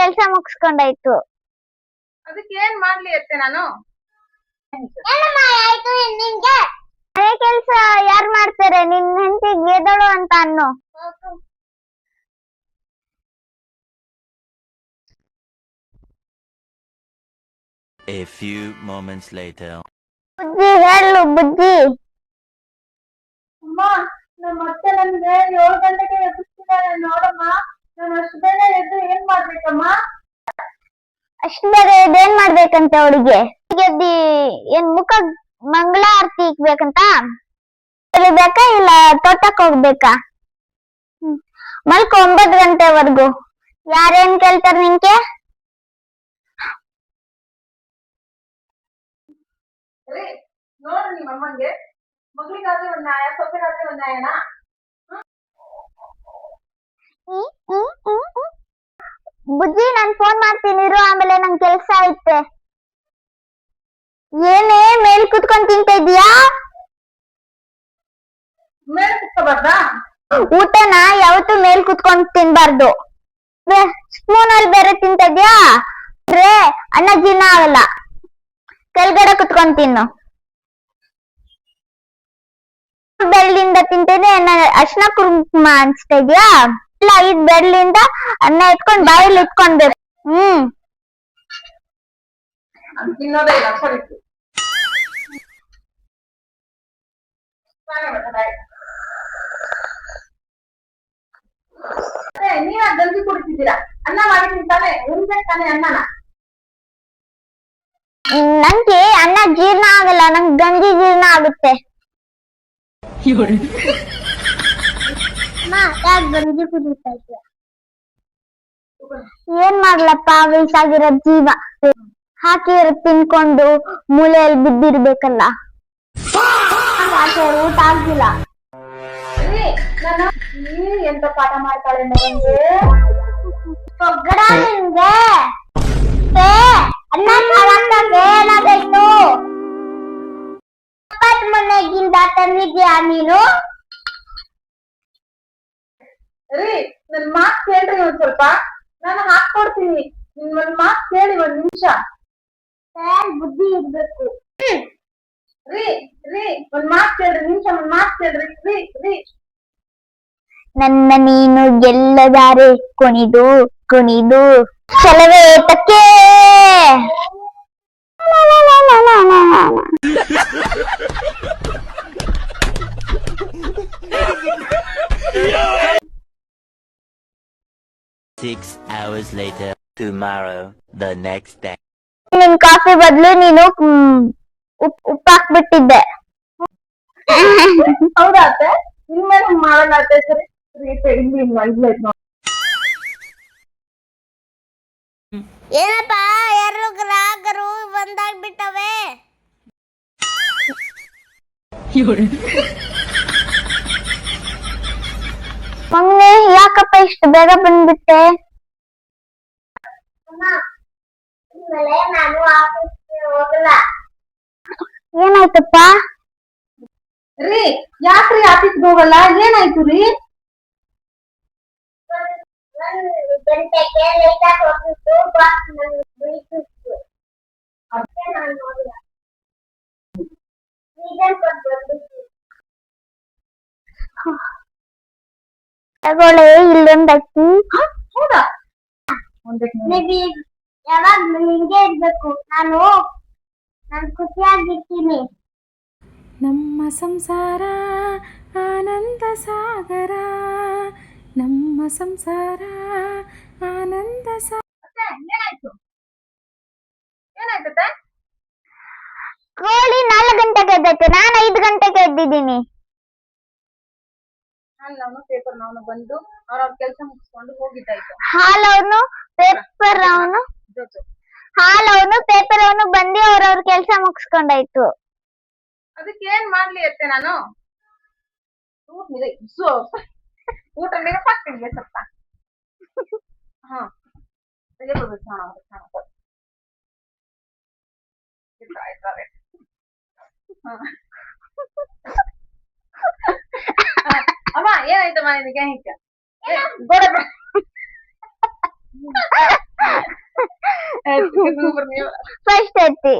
ಕೆಲ್ಸ ಮುಗಿಸ್ಕೊಂಡಾಯ್ತು. ಅದಕ್ಕೆ ಏನ್ ಮಾಡ್ಲಿ ಅತ್ತೆ ನಾನು? ಆಯ್ತು ನಿನ್ಗೆ ಮನೆ ಕೆಲ್ಸ ಯಾರ್ ಮಾಡ್ತಾರೆ? ನಿನ್ ಹೆಂಡತಿಗೆ ಎದಳು ಅಂತ ಅನ್ನು. A few moments later. ಬುಜ್ಜಿ ಹೇಳು ಬುಜ್ಜಿ. ಅಮ್ಮ, ನಮ್ಮ ಅತ್ತೆ ನನ್ಗೆ 7 ಗಂಟೆಗೆ ಎಬ್ಬಿಸ್ತಿದ್ದಾರೆ ನೋಡಮ್ಮ. ನಾನು ಅಷ್ಟು ಬೇಗ ಎದ್ದು ಏನ್ ಮಾಡ್ಬೇಕಮ್ಮ? ಅಷ್ಟು ಬೇಗ ಎದ್ದು ಏನ್ ಮಾಡ್ಬೇಕಂತೆ ಅವಳಿಗೆ? ಏನ್ ಮುಖ ಮಂಗಳಾರತಿ ಇಕ್ಬೇಕಂತ ಬೇಕಾ ಇಲ್ಲ ತೋಟಕ್ ಹೋಗ್ಬೇಕಾ? ಮಲ್ಕೊ 9 ಗಂಟೆವರೆಗೂ. ಯಾರೇನ್ ಕೇಳ್ತಾರ ನಿಂಗೆ? ನೋಡ್ರಿ ನಿಮ್ಮ ಅಮ್ಮಂಗೆ ಮಗಳಿಗಾದ್ರೆ ಒಂದ್ ನ್ಯಾಯ, ಸೊಸೆಗಾದ್ರೆ ಒಂದ್ ನ್ಯಾಯನಾ? ಬುಜ್ಜಿ ನಾನ್ ಫೋನ್ ಮಾಡ್ತೀನಿ ಇರು, ಆಮೇಲೆ ನಂಗ್ ಕೆಲ್ಸ ಐತೆ. ಏನೇ ಮೇಲ್ ಕುತ್ಕೊಂಡ್ ತಿಂತ ಇದೀಯಾ? ಮೇಲೆ ಕುತ್ಕೋಬಾರ್ದಾ? ಊಟನ ಯಾವತ್ತೂ ಮೇಲ್ ಕುತ್ಕೊಂಡ್ ತಿನ್ಬಾರ್ದು. ಸ್ಪೂನ್ ಅಲ್ಲಿ ಬೇರೆ ತಿಂತ ಇದ್ಯಾ ಅಂದ್ರೆ ಅನ್ನ ಜೀರ್ಣ ಆಗಲ್ಲ. ಕೆಳಗಡೆ ಕುತ್ಕೊಂಡ್ ತಿನ್ನು. ಬೆರಳಿಂದ ತಿಂತೇನೆ ಅರ್ಶಿನ ಕುಂಕುಮ ಅನ್ಸ್ತಾ ಇದ್ಯಾ? ಇಲ್ಲ, 5 ಬೆರಳಿಂದ ಅನ್ನ ಎತ್ಕೊಂಡ್ ಬಾಯಲ್ಲಿ ಇಟ್ಕೊಂಡ್ಬೇಕು. ತಿನ್ನೋದೇ ಇಲ್ಲ, ಸರಿ. ನೀವ ಗಂಜಿ ಕುಡಿತಿದ್ದೀರಾ? ಅನ್ನ ಮಾಡಿ ತಿಂತಾನೆ ಉಣ್ಬೇಕು ತಾನೆ ಅನ್ನನ. ನಂಗೆ ಅನ್ನ ಜೀರ್ಣ ಆಗಲ್ಲ, ನಂಗೆ ಗಂಜಿ ಜೀರ್ಣ ಆಗುತ್ತೆ. ಗಂಜಿ ಕುಡಿತಾ ಇದ್ಯಾ? ಏನ್ ಮಾಡ್ಲಪ್ಪ, ವಯಸ್ಸಾಗಿರೋ ಜೀವ ಹಾಕಿರೋ ತಿನ್ಕೊಂಡು ಮೂಲೆಯಲ್ಲಿ ಬಿದ್ದಿರ್ಬೇಕಲ್ಲ. ಊಟ ಆಗ್ಲಿಲ್ಲ. ಎಂತ ಪಾಠ ಮಾಡ್ತಾಳೆ ಮಗಂಗೆ? ನಿನ್ಗೆ ಅನ್ನ ಏನಾಗೈತು? ಮನೆಗಿಂದ ತಂದಿದ್ಯಾ ನೀನು? ರೀ, ನನ್ ಮಾತ್ ಕೇಳ್ರಿ ಒಂದ್ ಸ್ವಲ್ಪ. ನಾನು ಹಾಕೊಡ್ತೀನಿ. ನಿಮ್ಮನ್ ಮಾತ್ ಕೇಳಿ 1 ನಿಮಿಷ. ಬುದ್ಧಿ ಇರ್ಬೇಕು. ರೀ ರೀ ಒಂದ್ ಮಾತ್ ಕೇಳ್ರಿ, ನಿಮಿಷ ಒಂದ್ ಮಾತ್ ಕೇಳ್ರಿ. ರೀ ರೀ ನನ್ನ ನೀನು ಗೆಲ್ಲದಾರೆ ಕುಣಿದು ಕುಣಿದು ಚಲವೇ ಏತಕ್ಕೆ? 6 hours later. Tomorrow, the next day. ನಿನ್ ಕಾಫಿ ಬದ್ಲು ನೀನು ಉಪ್ಪಾಕ್ಬಿಟ್ಟಿದ್ದೆ. ಹೌದಾ ಅತ್ತೆ? ಇನ್ಮೇಲೆ ಮಾಡಲ್ಲ ಅತ್ತೆ. ಸರಿ ಏನಪ್ಪ, ಯಾರು ಗ್ರಾಹಕರು ಬಂದಾಗ್ಬಿಟ್ಟವೆ. ಮಮ್ಮಿ ಯಾಕಪ್ಪ ಇಷ್ಟು ಬೇಗ ಬಂದ್ಬಿಟ್ಟೆ? ನಾನು ಆಫೀಸ್ಗೆ ಹೋಗಲ್ಲ. ಏನಾಯ್ತಪ್ಪ? ರೀ ಯಾಕ್ರಿ ಆಫೀಸ್ಗೆ ಹೋಗಲ್ಲ? ಏನಾಯ್ತು ರೀ? 1 ಗಂಟೆಗೆ ಲೇಟ್ ಆಗಿ ಹೋಗಿದ್ದು ಬಾಸ್ ನನಗೆ ಬೈತಿತ್ತು. ಅದಕ್ಕೆ ನಾನು ಹೋಗಿಲ್ಲ. ತಗೊಳ್ಳೆ ಇಲ್ಲೊಂದು ಅಕ್ಕಿ. ಹೌದಾ? ಯಾವಾಗ್ಲೂ ಹಿಂಗೆ ಇರ್ಬೇಕು. ನಾನು ಖುಷಿಯಾಗಿರ್ತೀನಿ. ನಮ್ಮ ಸಂಸಾರ ಆನಂದ ಸಾಗರ, ನಮ್ಮ ಸಂಸಾರ ಆನಂದ ಸಾಗರ. ಏನಾಯ್ತು? ಏನಾಯ್ತತ್ತೆ? ಕೋಳಿ 4 ಗಂಟೆಗೆ ಎದ್ದೈತೆ, ನಾನು 5 ಗಂಟೆಗೆ ಎದ್ದಿದ್ದೀನಿ. ನಾನು ಪೇಪರ್ ನವನು ಬಂದು ಅವ್ರವ್ರ ಕೆಲಸ ಮುಗಿಸ್ಕೊಂಡು ಹೋಗಿದ್ದಾಯ್ತು. ಹಾಲವನು ಪೇಪರ್ ಅವನು ಬಂದು ಅವ್ರವ್ರ ಕೆಲಸ ಮುಗಿಸ್ಕೊಂಡಾಯ್ತು. ಅದಕ್ಕೆ ಏನ್ ಮಾಡ್ಲಿ ಅತ್ತೆ ನಾನು? ಊಟ ಮೇಲೆ ಹಾಕ್ತೀನಿ ಸ್ವಲ್ಪ. ಹಾ ಅಮ್ಮ ಏನಾಯ್ತಮ್ಮ ನಿನಗೆ? ಫಸ್ಟ್ ಐತಿ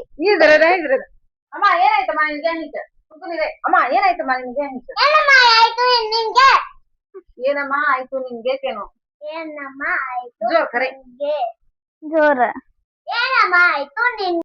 ಅಮ್ಮ ಏನಾಯ್ತಮ್ಮ ನಿನ್ಗೆ ಏನಿತ್ತು ಕುತ್ಕೊಂಡಿದೆ ಅಮ್ಮ ಏನಾಯ್ತಮ್ಮ ನಿನ್ಗೆ ಏನಿತ್ತು ಏನಮ್ಮ ಆಯ್ತು ನಿನ್ಗೆ ಕೇನು ಏನಮ್ಮ ಆಯ್ತು ಜೋರ್ ಕರೆ ಜೋರ ಏನಮ್ಮ ಆಯ್ತು ನಿನ್